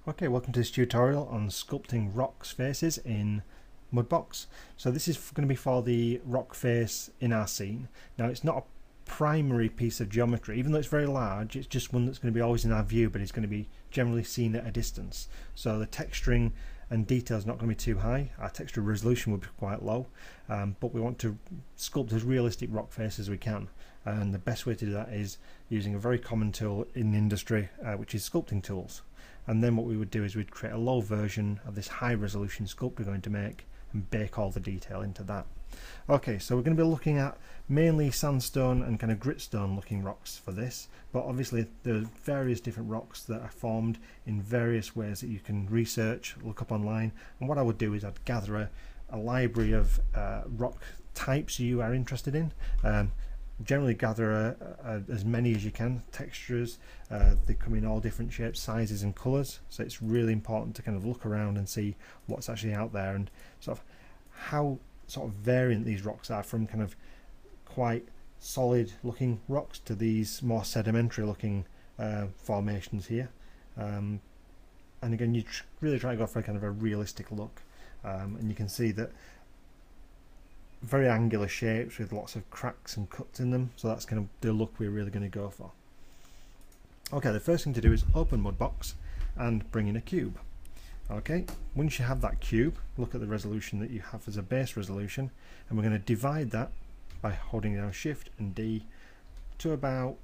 Okay, welcome to this tutorial on sculpting rocks faces in Mudbox. So this is going to be for the rock face in our scene. Now it's not a primary piece of geometry, even though it's very large, it's just one that's going to be always in our view, but it's going to be generally seen at a distance. So the texturing and detail is not going to be too high. Our texture resolution will be quite low, but we want to sculpt as realistic rock face as we can. And the best way to do that is using a very common tool in the industry, which is sculpting tools. And then what we would do is we'd create a low version of this high resolution sculpt we're going to make and bake all the detail into that. Okay, so we're going to be looking at mainly sandstone and kind of gritstone looking rocks for this, but obviously there's various different rocks that are formed in various ways that you can research, look up online. And what I would do is I'd gather a library of rock types you are interested in. Generally gather as many as you can, textures. They come in all different shapes, sizes and colours, so it's really important to kind of look around and see what's actually out there and sort of how sort of variant these rocks are, from kind of quite solid looking rocks to these more sedimentary looking formations here. And again, you really try to go for a kind of a realistic look, and you can see that very angular shapes with lots of cracks and cuts in them, so that's kind of the look we're really going to go for. Okay, the first thing to do is open Mudbox and bring in a cube. Okay, once you have that cube, look at the resolution that you have as a base resolution, and we're going to divide that by holding down Shift and D to about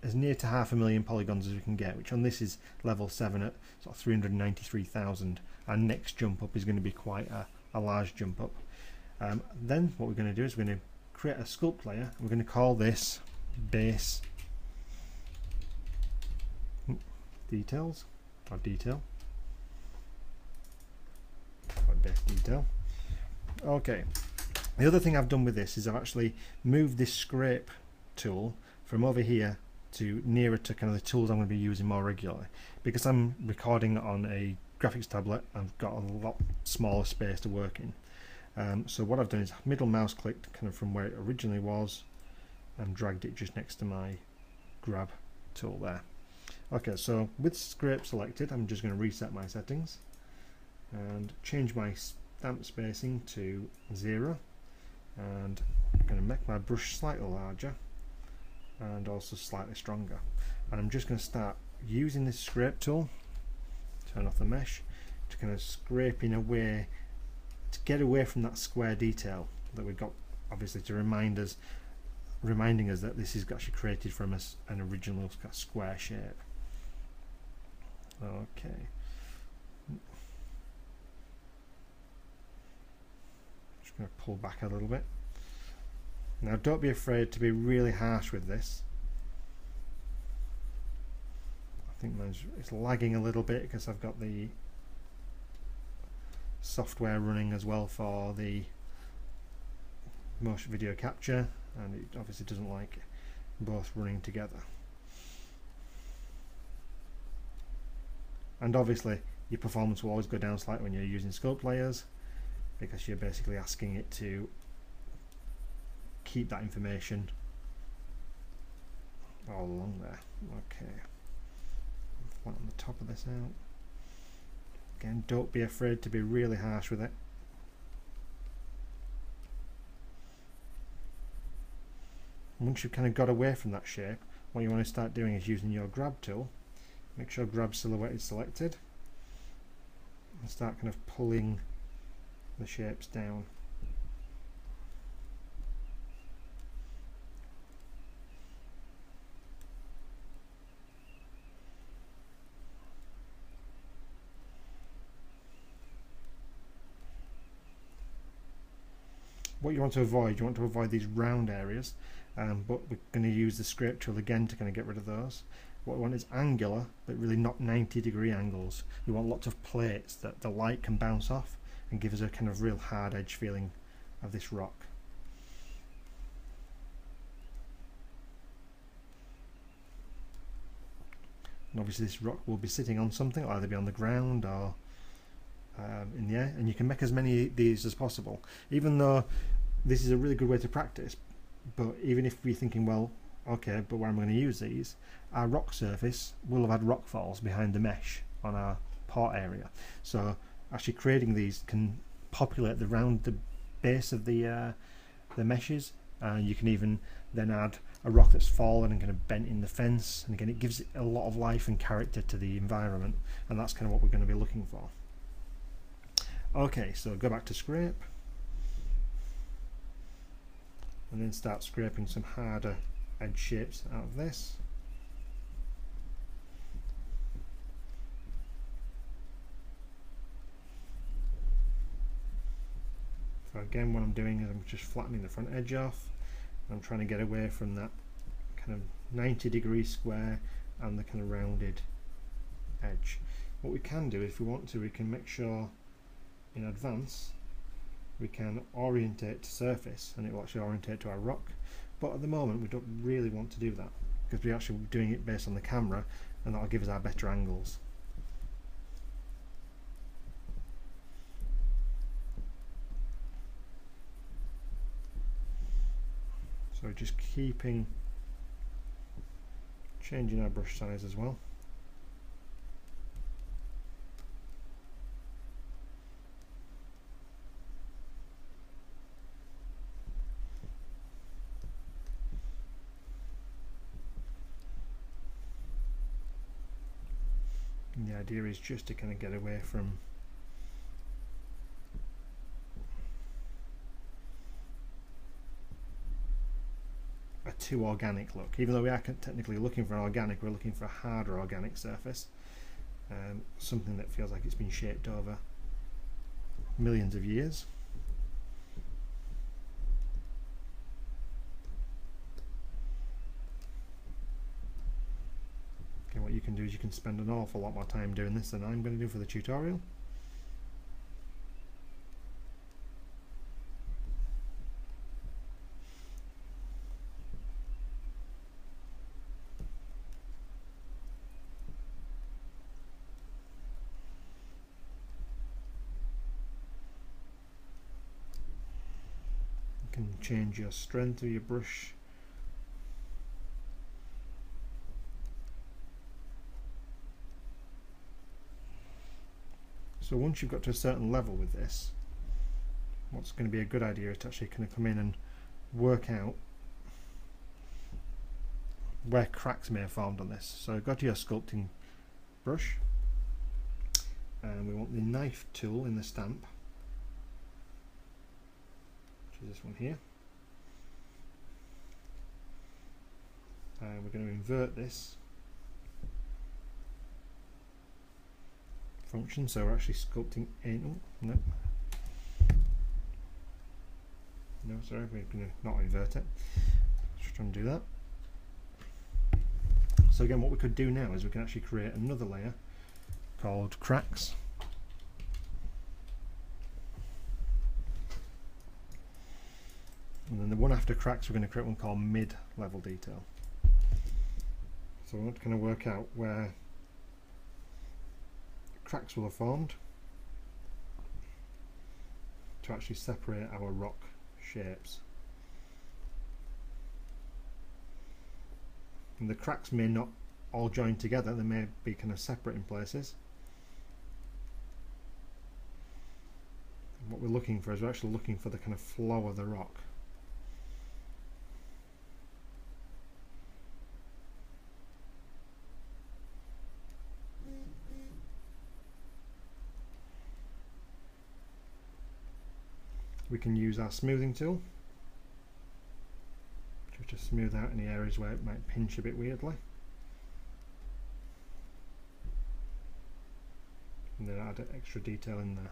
as near to 500,000 polygons as we can get, which on this is level 7 at sort of 393,000. Our next jump up is going to be quite a large jump up. Then what we're going to do is we're going to create a sculpt layer. We're going to call this base details, or detail, or base detail. Okay, the other thing I've done with this is I've actually moved this scrape tool from over here to nearer to kind of the tools I'm going to be using more regularly. Because I'm recording on a graphics tablet, I've got a lot smaller space to work in. So what I've done is middle mouse clicked kind of from where it originally was and dragged it just next to my grab tool there. Okay, so with scrape selected, I'm just going to reset my settings and change my stamp spacing to 0, and I'm going to make my brush slightly larger and also slightly stronger. And I'm just going to start using this scrape tool, turn off the mesh, to kind of scraping away to get away from that square detail that we've got, obviously to reminding us that this is actually created from an original square shape. Okay. Just going to pull back a little bit. Now don't be afraid to be really harsh with this. I think it's lagging a little bit because I've got the software running as well for the motion video capture, and it obviously doesn't like both running together. And obviously your performance will always go down slightly when you're using sculpt layers, because you're basically asking it to keep that information all along there. Okay, flatten the top of this out. Again, don't be afraid to be really harsh with it. Once you've kind of got away from that shape, what you want to start doing is using your grab tool. Make sure grab silhouette is selected, and start kind of pulling the shapes down. What you want to avoid these round areas, but we're going to use the scrape tool again to kind of get rid of those. What we want is angular, but really not 90-degree angles. We want lots of plates that the light can bounce off and give us a kind of real hard edge feeling of this rock. And obviously this rock will be sitting on something, either be on the ground or in the air, and you can make as many of these as possible, even though this is a really good way to practice. But even if we're thinking, well, okay, but where am I going to use these? Our rock surface will have had rock falls behind the mesh, on our pot area. So actually creating these can populate around the base of the meshes, and you can even then add a rock that's fallen and kind of bent in the fence, and again it gives it a lot of life and character to the environment, and that's kind of what we're going to be looking for. Okay, so go back to scrape and then start scraping some harder edge shapes out of this. So again, what I'm doing is I'm just flattening the front edge off. I'm trying to get away from that kind of 90-degree square and the kind of rounded edge. What we can do, if we want to, we can make sure in advance we can orientate to surface, and it will actually orientate to our rock, but at the moment we don't really want to do that because we're actually doing it based on the camera, and that'll give us our better angles. So just changing our brush size as well. And the idea is just to kind of get away from a too organic look. Even though we are technically looking for an organic, we're looking for a harder organic surface, something that feels like it's been shaped over millions of years. Okay, what you can do is you can spend an awful lot more time doing this than I'm going to do for the tutorial. You can change your strength of your brush. So once you've got to a certain level with this, what's going to be a good idea is to actually kind of come in and work out where cracks may have formed on this. So go to your sculpting brush, and we want the knife tool in the stamp, which is this one here, and we're going to invert this function, so we're actually sculpting in. Oh, no, sorry, we're going to not invert it. Just trying to do that. So again, what we could do now is we can actually create another layer called cracks. And then the one after cracks, we're going to create one called mid-level detail. So we want to kind of work out where cracks will have formed to actually separate our rock shapes. And the cracks may not all join together, they may be kind of separate in places. And what we're looking for is we're actually looking for the kind of flow of the rock. We can use our smoothing tool just to smooth out any areas where it might pinch a bit weirdly, and then add extra detail in there.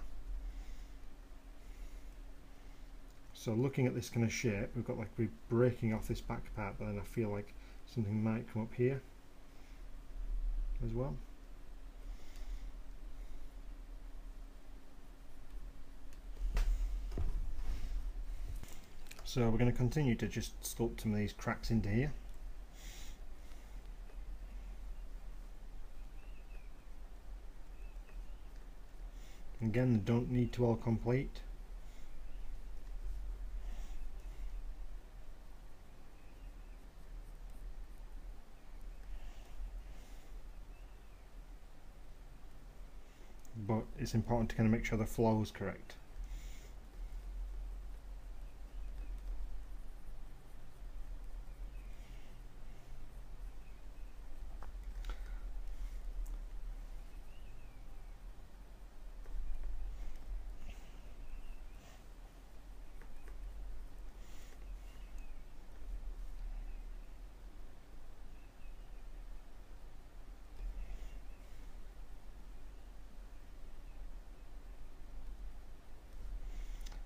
So looking at this kind of shape, we've got like we're breaking off this back part, but then I feel like something might come up here as well. So we're going to continue to just sculpt some of these cracks into here. Again, they don't need to all complete. but it's important to kind of make sure the flow is correct.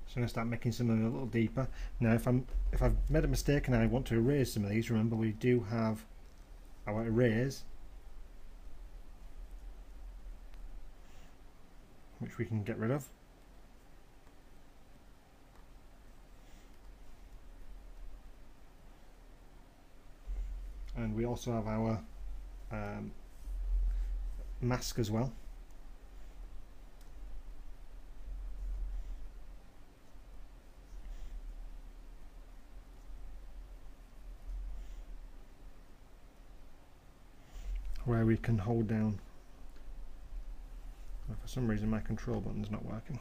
So I'm going to start making some of them a little deeper. Now if I've made a mistake and I want to erase some of these, remember we do have our erase, which we can get rid of. And we also have our mask as well. Where we can hold down. For some reason my control button's not working.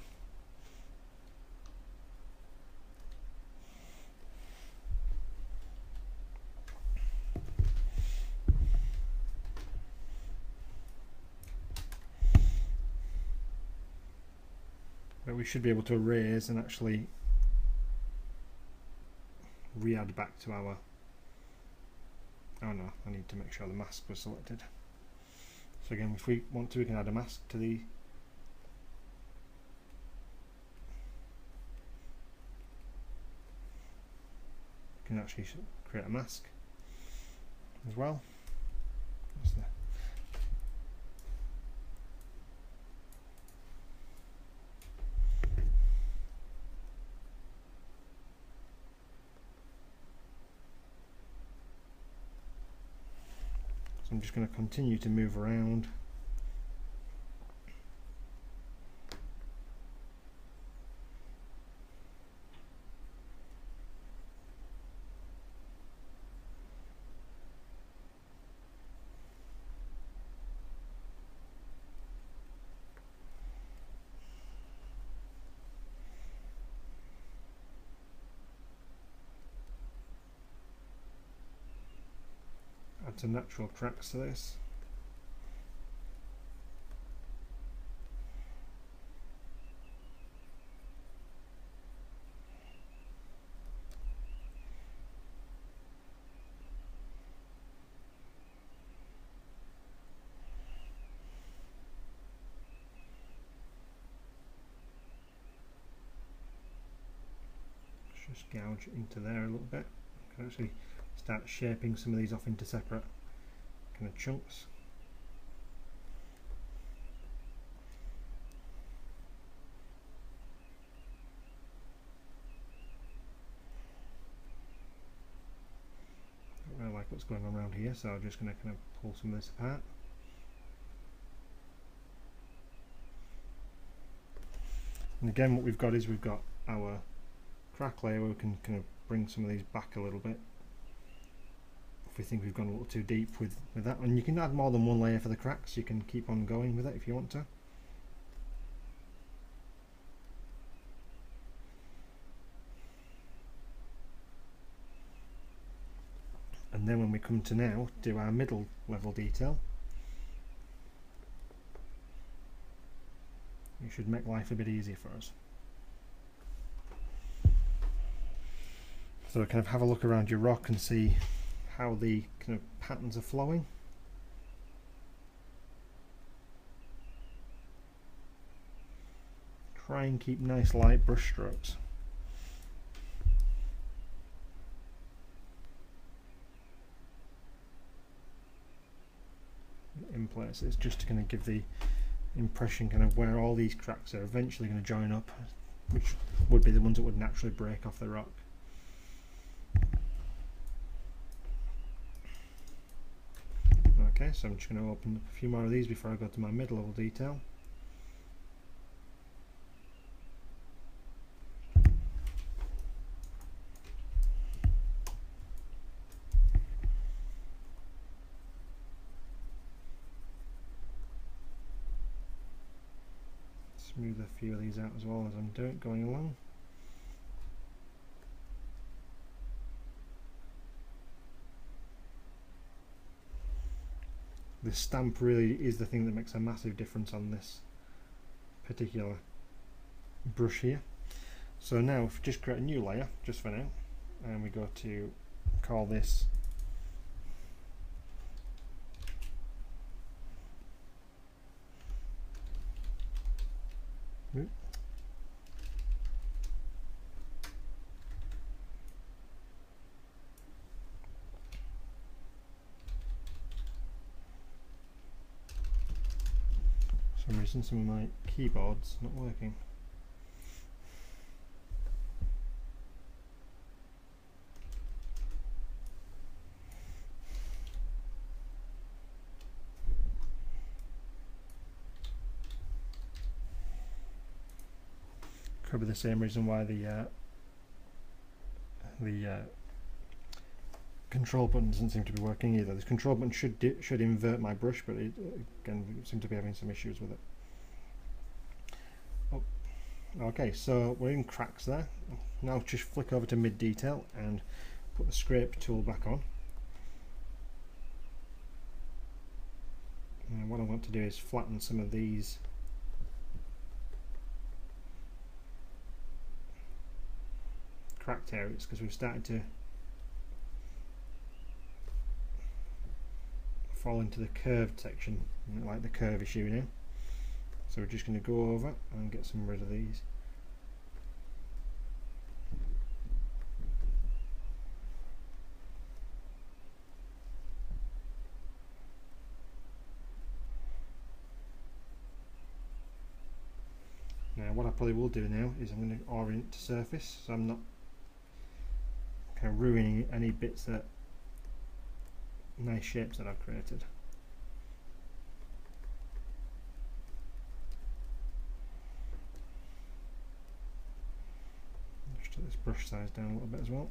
But we should be able to erase and actually re-add back to our... Oh no, I need to make sure the mask was selected. So again, if we want to, we can add a mask to the... You can actually create a mask as well. I'm just going to continue to move around. Add some natural cracks to this. Just gouge into there a little bit. I can actually start shaping some of these off into separate kind of chunks. Don't really like what's going on around here, so I'm just going to kind of pull some of this apart. And again, what we've got is we've got our crack layer where we can kind of bring some of these back a little bit if we think we've gone a little too deep with that. And you can add more than one layer for the cracks, you can keep on going with it if you want to. And then when we come to now do our middle level detail, it should make life a bit easier for us. So kind of have a look around your rock and see how the kind of patterns are flowing. Try and keep nice light brush strokes. In places, just to kind of give the impression kind of where all these cracks are eventually going to join up, which would be the ones that would naturally break off the rock. Okay, so I'm just going to open up a few more of these before I go to my mid-level detail. Smooth a few of these out as well as I'm going along. The stamp really is the thing that makes a massive difference on this particular brush here. So now if we just create a new layer just for now, and we go to call this for some reason some of my keyboard's not working. Could be the same reason why the control button doesn't seem to be working either. This control button should invert my brush, but it again seem to be having some issues with it. Oh, okay, so we're in cracks there. Now just flick over to mid detail and put the scrape tool back on. And what I want to do is flatten some of these cracked areas, because we've started to fall into the curved section, like the curve issue now. So we're just going to go over and get some rid of these. Now what I probably will do now is I'm going to orient to surface, so I'm not kind of ruining any bits that nice shapes that I've created. Just take this brush size down a little bit as well.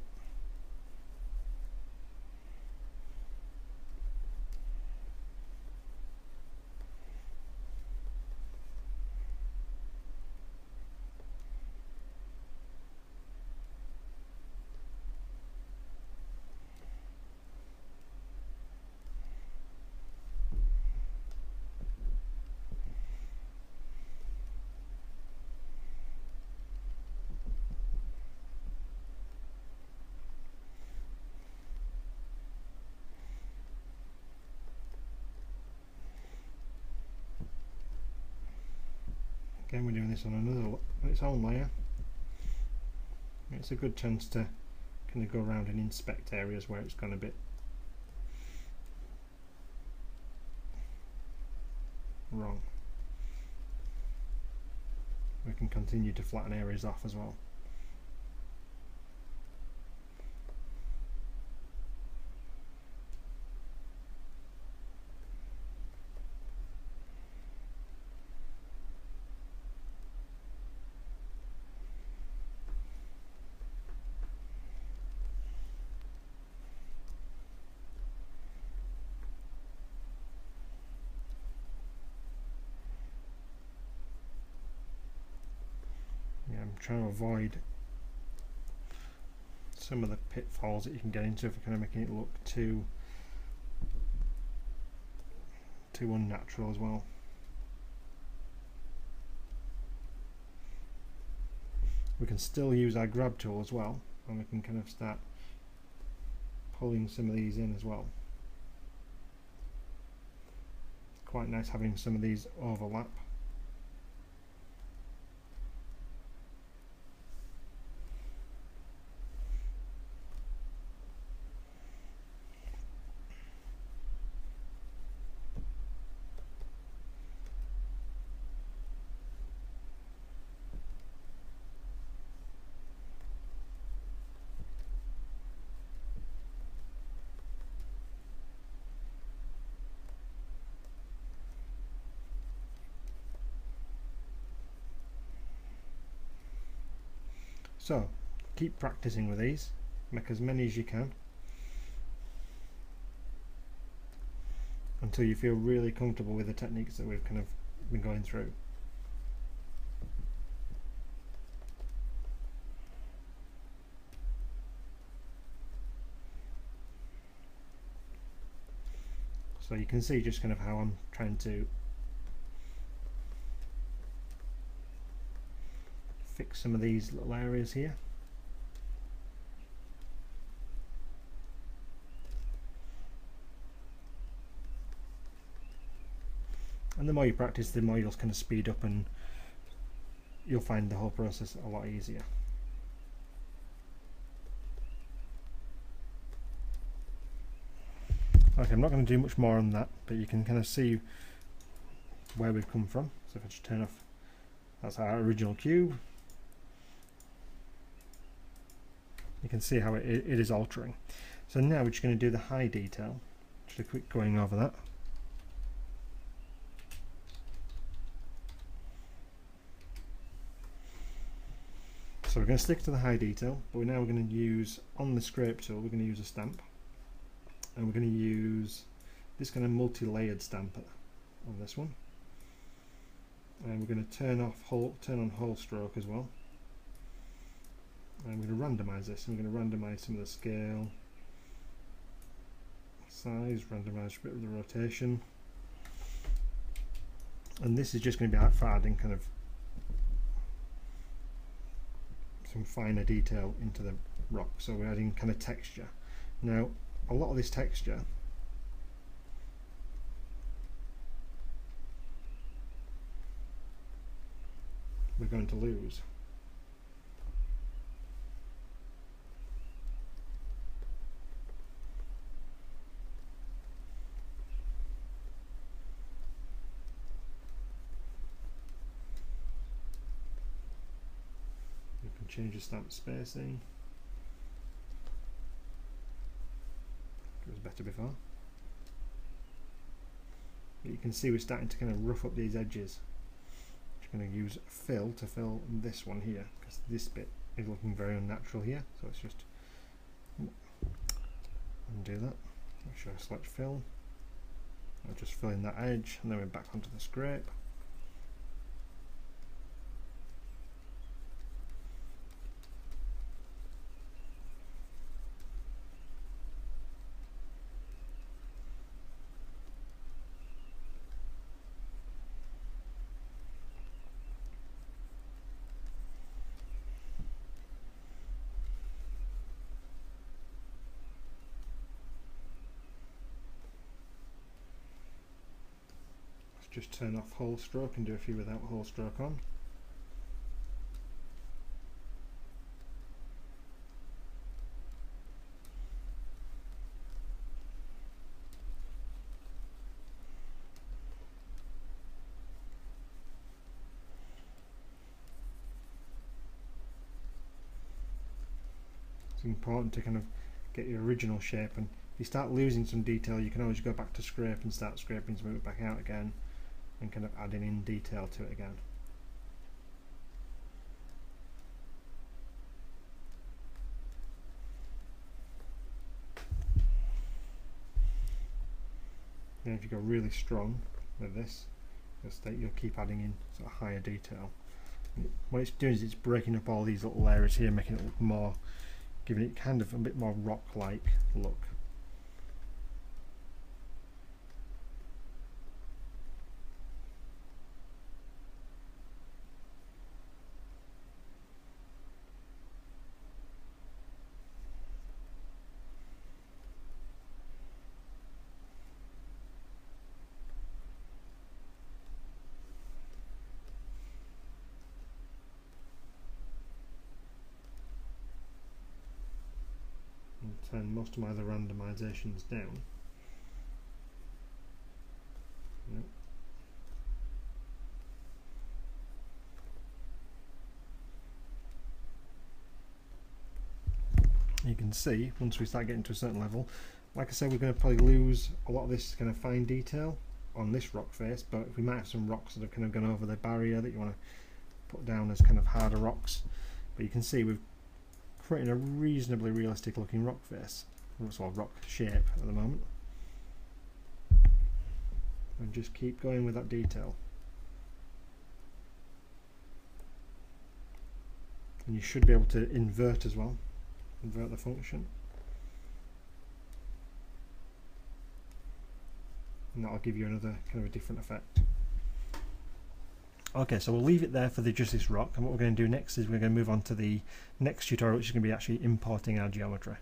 Again, we're doing this on its own layer. It's a good chance to kind of go around and inspect areas where it's gone a bit wrong. We can continue to flatten areas off as well. I'm trying to avoid some of the pitfalls that you can get into if you're kind of making it look too unnatural as well. We can still use our grab tool as well, and we can kind of start pulling some of these in as well. It's quite nice having some of these overlap. So keep practicing with these, make as many as you can until you feel really comfortable with the techniques that we've kind of been going through. So you can see just kind of how I'm trying to fix some of these little areas here. And the more you practice, the more you'll kind of speed up, and you'll find the whole process a lot easier. Okay, I'm not going to do much more on that, but you can kind of see where we've come from. So if I just turn off, that's our original cube. You can see how it is altering. So now we're just going to do the high detail. Just a quick going over that. So we're going to stick to the high detail, but now we're going to use, on the scrape tool, we're going to use a stamp. And we're going to use this kind of multi-layered stamp on this one. And we're going to turn on whole stroke as well. And we're going to randomize this. And we're going to randomize some of the scale, size, randomize a bit of the rotation. And this is just going to be for adding kind of some finer detail into the rock. So we're adding kind of texture. Now, a lot of this texture we're going to lose. You can change the stamp spacing. It was better before. But you can see we're starting to kind of rough up these edges. Just going to use fill to fill this one here, because this bit is looking very unnatural here. So let's just undo that. Make sure I select fill. I'll just fill in that edge, and then we're back onto the scrape. Just turn off whole stroke and do a few without whole stroke on. It's important to kind of get your original shape, and if you start losing some detail, you can always go back to scrape and start scraping some of it back out again, and kind of adding in detail to it again. And if you go really strong with this, you'll keep adding in sort of higher detail. What it's doing is it's breaking up all these little layers here, making it look more, giving it kind of a bit more rock-like look. Turn most of my other randomizations down. Yep. You can see once we start getting to a certain level, like I said, we're going to probably lose a lot of this kind of fine detail on this rock face, but we might have some rocks that have kind of gone over the barrier that you want to put down as kind of harder rocks. But you can see we've creating a reasonably realistic looking rock face, or rock shape at the moment, and just keep going with that detail, and you should be able to invert as well, invert the function. and that'll give you another kind of a different effect. Okay, so we'll leave it there for just this rock, and what we're going to do next is we're going to move on to the next tutorial, which is going to be actually importing our geometry.